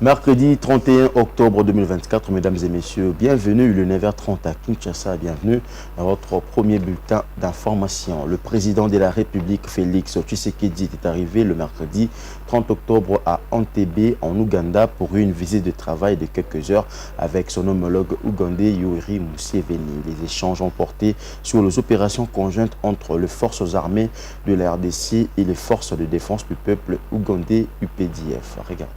Mercredi 31 octobre 2024, mesdames et messieurs, bienvenue le 9h30 à Kinshasa, bienvenue dans votre premier bulletin d'information. Le président de la République, Félix Tshisekedi, est arrivé le mercredi 30 octobre à Entebbe, en Ouganda, pour une visite de travail de quelques heures avec son homologue ougandais Yoweri Museveni. Les échanges ont porté sur les opérations conjointes entre les forces armées de la RDC et les forces de défense du peuple ougandais UPDF. Regardez.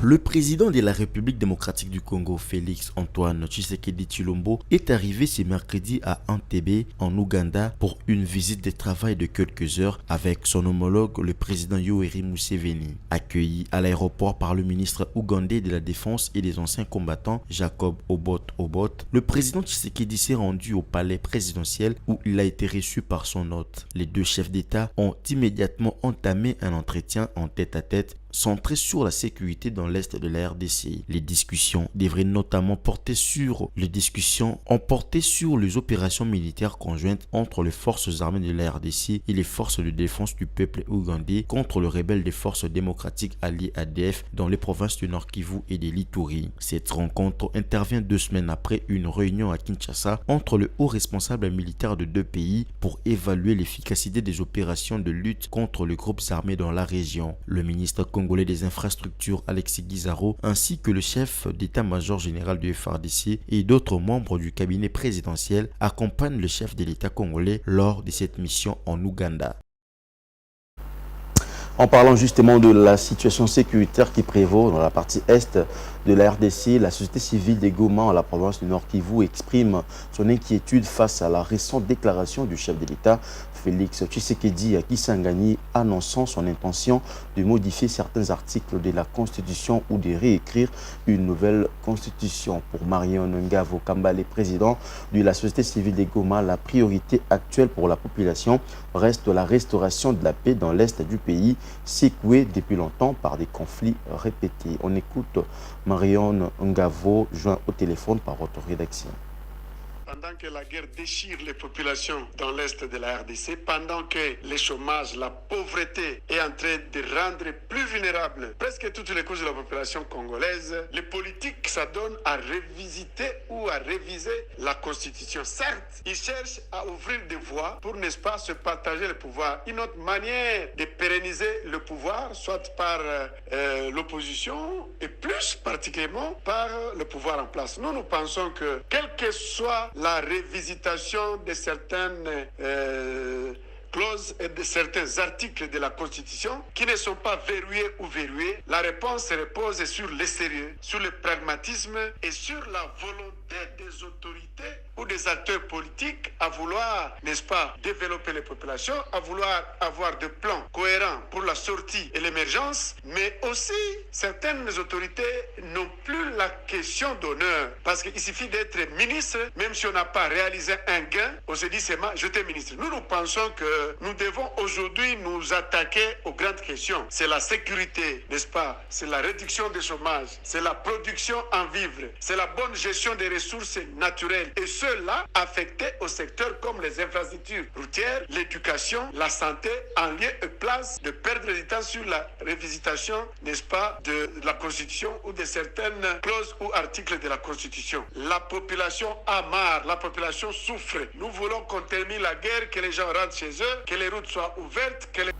Le président de la République démocratique du Congo, Félix Antoine Tshisekedi Tshilombo, est arrivé ce mercredi à Entebbe, en Ouganda, pour une visite de travail de quelques heures avec son homologue, le président Yoweri Museveni. Accueilli à l'aéroport par le ministre ougandais de la Défense et des anciens combattants, Jacob Obot, le président Tshisekedi s'est rendu au palais présidentiel où il a été reçu par son hôte. Les deux chefs d'État ont immédiatement entamé un entretien en tête-à-tête centré sur la sécurité dans l'est de la RDC. Les discussions devraient notamment porter sur les opérations militaires conjointes entre les forces armées de la RDC et les forces de défense du peuple ougandais contre le rebelle des forces démocratiques alliées ADF dans les provinces du Nord Kivu et de l'Ituri. Cette rencontre intervient 2 semaines après une réunion à Kinshasa entre le haut responsable militaire de deux pays pour évaluer l'efficacité des opérations de lutte contre les groupes armés dans la région. Le ministre congolais des infrastructures Alexis Guizaro ainsi que le chef d'état-major général du FARDC et d'autres membres du cabinet présidentiel accompagnent le chef de l'État congolais lors de cette mission en Ouganda. En parlant justement de la situation sécuritaire qui prévaut dans la partie est de la RDC, la société civile des Goma en la province du Nord Kivu exprime son inquiétude face à la récente déclaration du chef de l'État, Félix Tshisekedi à Kisangani, annonçant son intention de modifier certains articles de la Constitution ou de réécrire une nouvelle Constitution. Pour Marion Ngavo Kambale, président de la société civile des Goma, la priorité actuelle pour la population reste la restauration de la paix dans l'est du pays, secoué depuis longtemps par des conflits répétés. On écoute Marion Ngavo, joint au téléphone par votre rédaction. Pendant que la guerre déchire les populations dans l'est de la RDC, pendant que le chômage, la pauvreté est en train de rendre plus vulnérables presque toutes les couches de la population congolaise, les politiques s'adonnent à revisiter ou à réviser la Constitution. Certes, ils cherchent à ouvrir des voies pour, n'est-ce pas, se partager le pouvoir. Une autre manière de pérenniser le pouvoir, soit par l'opposition et plus particulièrement par le pouvoir en place. Nous pensons que, quelle que soit la révisitation de certaines clauses et de certains articles de la Constitution qui ne sont pas verrouillés ou verrouillés, la réponse repose sur le sérieux, sur le pragmatisme et sur la volonté des autorités ou des acteurs politiques à vouloir, n'est-ce pas, développer les populations, à vouloir avoir des plans cohérents pour la sortie et l'émergence, mais aussi certaines autorités n'ont plus la question d'honneur, parce qu'il suffit d'être ministre, même si on n'a pas réalisé un gain, on se dit seulement j'étais ministre. Nous pensons que nous devons aujourd'hui nous attaquer aux grandes questions. C'est la sécurité, n'est-ce pas? C'est la réduction du chômage, c'est la production en vivres, c'est la bonne gestion des ressources naturelles, et cela affecté au secteur comme les infrastructures routières, l'éducation, la santé, en lieu et place de perdre du temps sur la révisitation, n'est-ce pas, de la Constitution ou de certaines clauses ou articles de la Constitution. La population a marre, la population souffre. Nous voulons qu'on termine la guerre, que les gens rentrent chez eux, que les routes soient ouvertes, que les...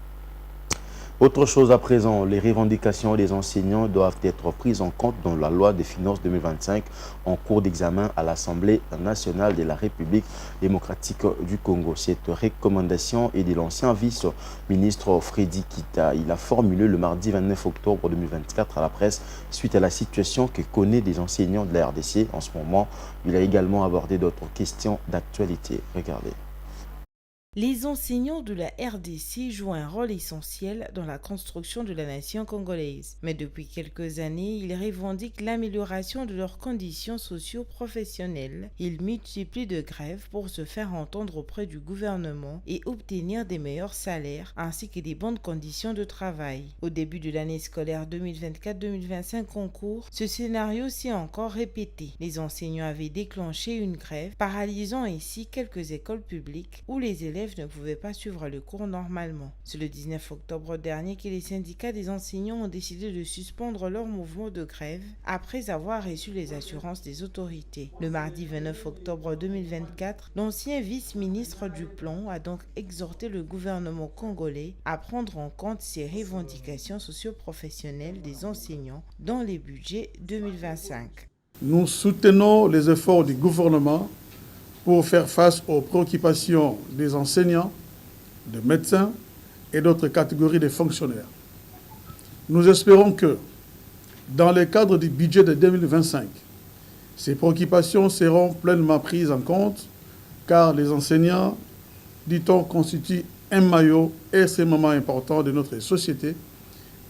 Autre chose à présent, les revendications des enseignants doivent être prises en compte dans la loi des finances 2025 en cours d'examen à l'Assemblée nationale de la République démocratique du Congo. Cette recommandation est de l'ancien vice-ministre Freddy Kita. Il a formulé le mardi 29 octobre 2024 à la presse suite à la situation que connaît des enseignants de la RDC en ce moment. Il a également abordé d'autres questions d'actualité. Regardez. Les enseignants de la RDC jouent un rôle essentiel dans la construction de la nation congolaise. Mais depuis quelques années, ils revendiquent l'amélioration de leurs conditions socio-professionnelles. Ils multiplient de grèves pour se faire entendre auprès du gouvernement et obtenir des meilleurs salaires ainsi que des bonnes conditions de travail. Au début de l'année scolaire 2024-2025 en cours, ce scénario s'est encore répété. Les enseignants avaient déclenché une grève, paralysant ainsi quelques écoles publiques où les élèves élèves ne pouvaient pas suivre le cours normalement. C'est le 19 octobre dernier que les syndicats des enseignants ont décidé de suspendre leur mouvement de grève après avoir reçu les assurances des autorités. Le mardi 29 octobre 2024, l'ancien vice-ministre du Plan a donc exhorté le gouvernement congolais à prendre en compte ces revendications socio-professionnelles des enseignants dans les budgets 2025. Nous soutenons les efforts du gouvernement pour faire face aux préoccupations des enseignants, des médecins et d'autres catégories de fonctionnaires. Nous espérons que, dans le cadre du budget de 2025, ces préoccupations seront pleinement prises en compte, car les enseignants, dit-on, constituent un maillot extrêmement important de notre société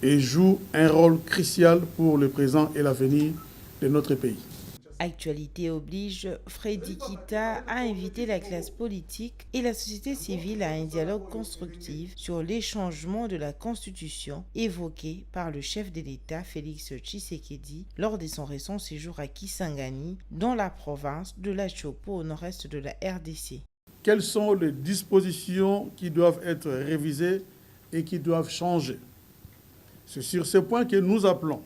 et jouent un rôle crucial pour le présent et l'avenir de notre pays. Actualité oblige, Freddy Kita a invité la classe politique et la société civile à un dialogue constructif sur les changements de la Constitution évoqués par le chef de l'État Félix Tshisekedi lors de son récent séjour à Kisangani, dans la province de la Chopo au nord-est de la RDC. Quelles sont les dispositions qui doivent être révisées et qui doivent changer? C'est sur ce point que nous appelons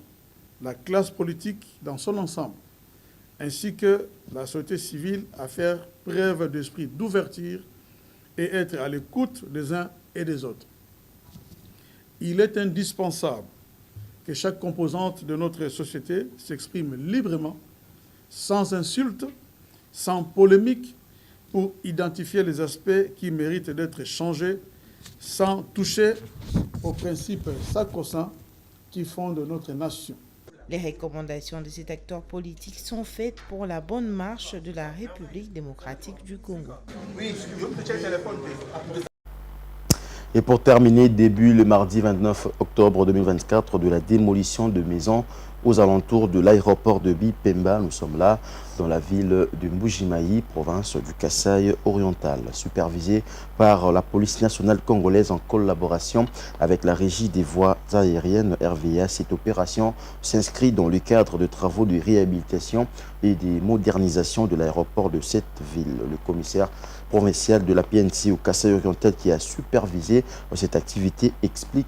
la classe politique dans son ensemble, ainsi que la société civile, à faire preuve d'esprit d'ouverture et être à l'écoute des uns et des autres. Il est indispensable que chaque composante de notre société s'exprime librement, sans insulte, sans polémique, pour identifier les aspects qui méritent d'être changés, sans toucher aux principes sacro-saints qui fondent notre nation. Les recommandations de cet acteur politique sont faites pour la bonne marche de la République démocratique du Congo. Et pour terminer, début le mardi 29 octobre 2024 de la démolition de maisons aux alentours de l'aéroport de Bipemba. Nous sommes là dans la ville de Mbujimayi, province du Kasaï oriental, supervisée par la police nationale congolaise en collaboration avec la régie des voies aériennes RVA. Cette opération s'inscrit dans le cadre de travaux de réhabilitation et de modernisation de l'aéroport de cette ville. Le commissaire provincial de la PNC au Kasaï oriental qui a supervisé cette activité explique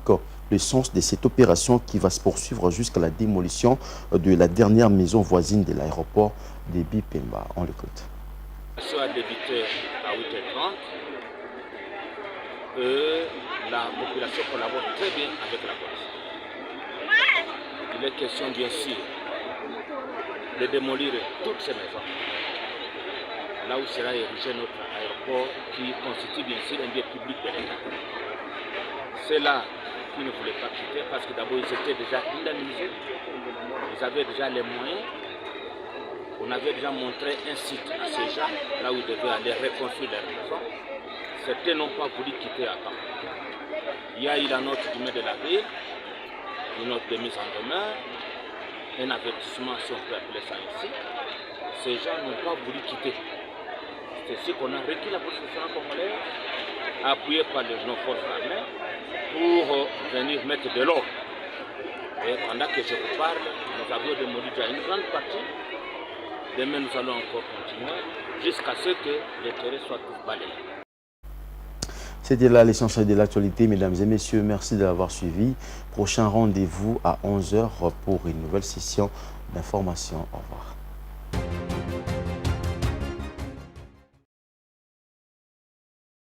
le sens de cette opération qui va se poursuivre jusqu'à la démolition de la dernière maison voisine de l'aéroport de Bipemba. On l'écoute. L'action a débuté à 8h30 et la population collabore très bien avec la police. Il est question bien sûr de démolir toutes ces maisons, là où sera érigé notre aéroport qui constitue bien sûr un bien public de l'État. C'est là qui ne voulaient pas quitter parce que d'abord ils étaient déjà indemnisés, ils avaient déjà les moyens, on avait déjà montré un site à ces gens, là où ils devaient aller reconstruire leur maison. Certains n'ont pas voulu quitter à temps. Il y a eu la note du maire de la ville, une note de mise en demeure, un avertissement si on peut appeler ça ici. Ces gens n'ont pas voulu quitter. C'est ce qu'on a requis la police nationale congolaise, appuyée par nos forces armées, pour venir mettre de l'ordre. Et pendant que je vous parle, nous avions démoli déjà une grande partie. Demain, nous allons encore continuer jusqu'à ce que les terrains soient tous balayés. C'était là l'essentiel de l'actualité, mesdames et messieurs. Merci de l'avoir suivi. Prochain rendez-vous à 11h pour une nouvelle session d'information. Au revoir.